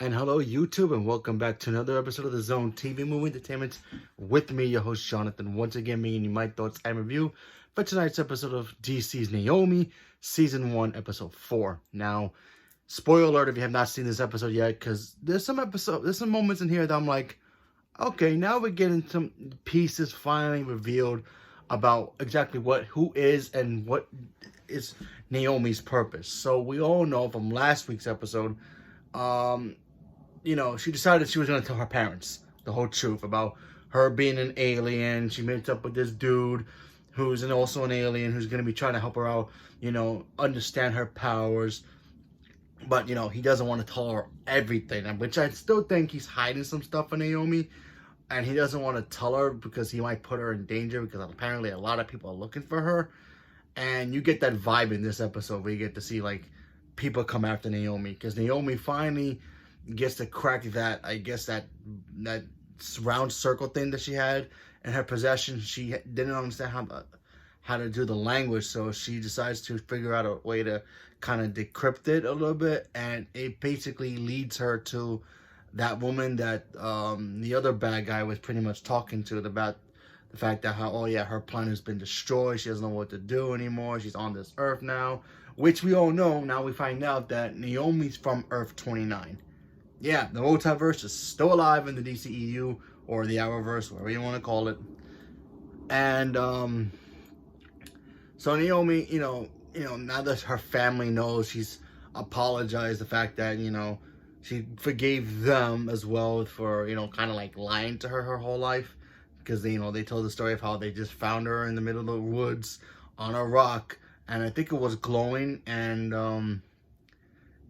And hello, YouTube, and welcome back to another episode of the Zone TV Movie Entertainment with me, your host, Jonathan. Once again, bringing you my thoughts and review for tonight's episode of DC's Naomi, Season 1, Episode 4. Now, spoiler alert if you have not seen this episode yet, because there's some moments in here that I'm like, okay, now we're getting some pieces finally revealed about exactly who is and what is Naomi's purpose. So we all know from last week's episode, she decided she was going to tell her parents the whole truth about her being an alien. She meets up with this dude who's also an alien who's going to be trying to help her out, understand her powers. But, he doesn't want to tell her everything, which I still think he's hiding some stuff from Naomi. And he doesn't want to tell her because he might put her in danger because apparently a lot of people are looking for her. And you get that vibe in this episode where you get to see, people come after Naomi. Because Naomi finally gets to crack that round circle thing that she had in her possession. She didn't understand how to do the language, so she decides to figure out a way to kind of decrypt it a little bit, and it basically leads her to that woman that the other bad guy was pretty much talking to about the fact that her planet has been destroyed. She doesn't know what to do anymore. She's on this Earth now, which we all know. Now we find out that Naomi's from Earth 29. Yeah, the multiverse is still alive in the DCEU or the Arrowverse, whatever you want to call it. And so Naomi, now that her family knows, she's apologized the fact that she forgave them as well for kind of like lying to her whole life, because they told the story of how they just found her in the middle of the woods on a rock, and I think it was glowing, and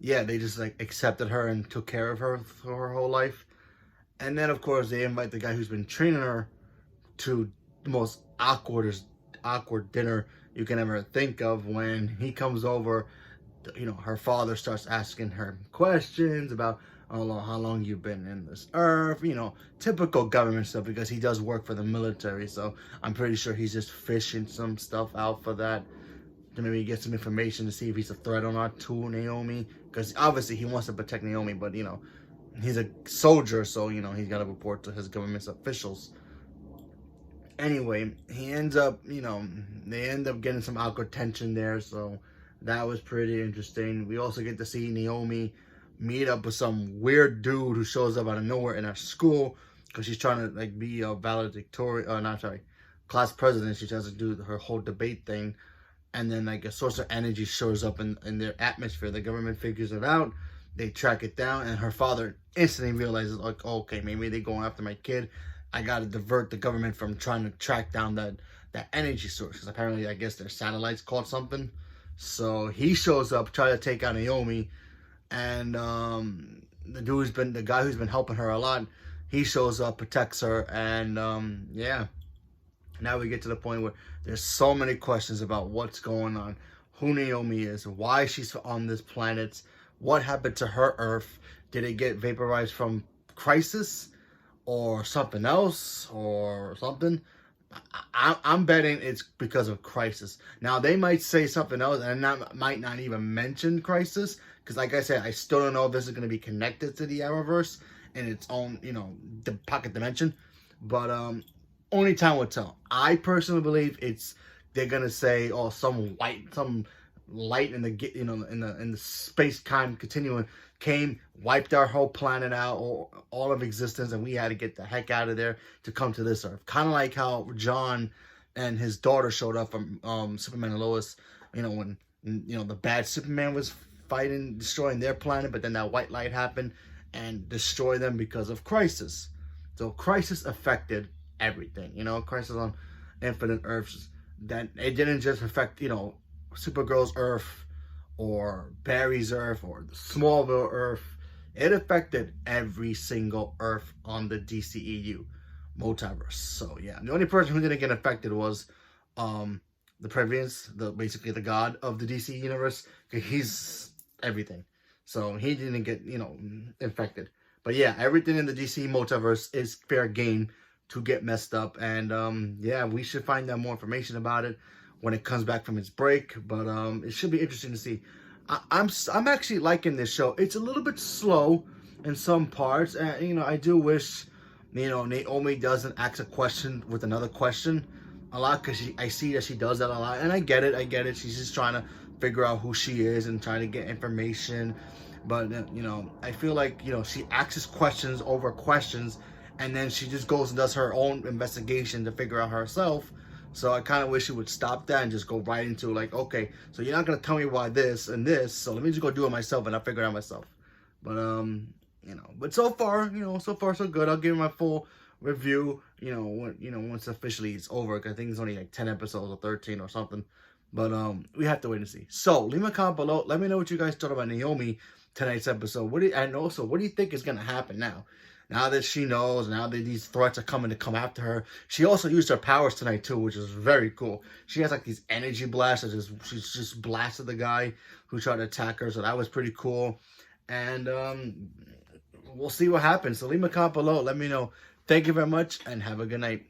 yeah, they just accepted her and took care of her for her whole life. And then of course they invite the guy who's been training her to the most awkward dinner you can ever think of. When he comes over, her father starts asking her questions about how long you've been in this earth, typical government stuff, because he does work for the military. So I'm pretty sure he's just fishing some stuff out for that, to maybe get some information to see if he's a threat or not to Naomi, because obviously he wants to protect Naomi, but he's a soldier, so he's got to report to his government officials. Anyway, he ends up, they end up getting some awkward tension there, so that was pretty interesting. We also get to see Naomi meet up with some weird dude who shows up out of nowhere in her school, because she's trying to be a valedictorian, class president. She tries to do her whole debate thing, and then a source of energy shows up in their atmosphere. The government figures it out. They track it down, and her father instantly realizes, okay, maybe they're going after my kid. I got to divert the government from trying to track down that energy source, because apparently I guess their satellites caught something. So he shows up, try to take out Naomi, and the guy who's been helping her a lot, he shows up, protects her, and yeah. Now we get to the point where there's so many questions about what's going on, who Naomi is, why she's on this planet, what happened to her Earth, did it get vaporized from Crisis, or something else, or something. I'm betting it's because of Crisis. Now, they might say something else, and might not even mention Crisis, because like I said, I still don't know if this is going to be connected to the Arrowverse in its own, the pocket dimension. But only time will tell. I personally believe they're gonna say, some light in the in the space-time continuum came, wiped our whole planet out, or all of existence, and we had to get the heck out of there to come to this Earth. Kind of like how John and his daughter showed up from Superman and Lois. When the bad Superman was destroying their planet, but then that white light happened and destroyed them because of Crisis. So Crisis affected everything. Crisis on Infinite Earths, that it didn't just affect Supergirl's Earth or Barry's Earth or the Smallville Earth. It affected every single Earth on the DCEU multiverse. So yeah, the only person who didn't get affected was the Previous, basically the god of the DC universe, because he's everything. So he didn't get infected. But yeah, everything in the DC multiverse is fair game to get messed up, and yeah, we should find out more information about it when it comes back from its break. But it should be interesting to see. I'm actually liking this show. It's a little bit slow in some parts. And, you know, I do wish, you know, Naomi doesn't ask a question with another question a lot, because I see that she does that a lot. And I get it. I get it. She's just trying to figure out who she is and trying to get information. But, you know, I feel like, you know, she asks questions over questions, and then she just goes and does her own investigation to figure out herself. So I kind of wish she would stop that and just go right into, like, okay, so you're not going to tell me why this and this, so let me just go do it myself, and I'll figure it out myself. But, you know, but so far, you know, so far so good. I'll give my full review, you know, once officially it's over, because I think it's only like 10 episodes or 13 or something. But we have to wait and see. So leave a comment below. Let me know what you guys thought about Naomi tonight's episode. And also, what do you think is gonna happen now? Now that she knows, now that these threats are coming to come after her, she also used her powers tonight too, which is very cool. She has like these energy blasts. She's just blasted the guy who tried to attack her, so that was pretty cool. And we'll see what happens. So leave a comment below. Let me know. Thank you very much, and have a good night.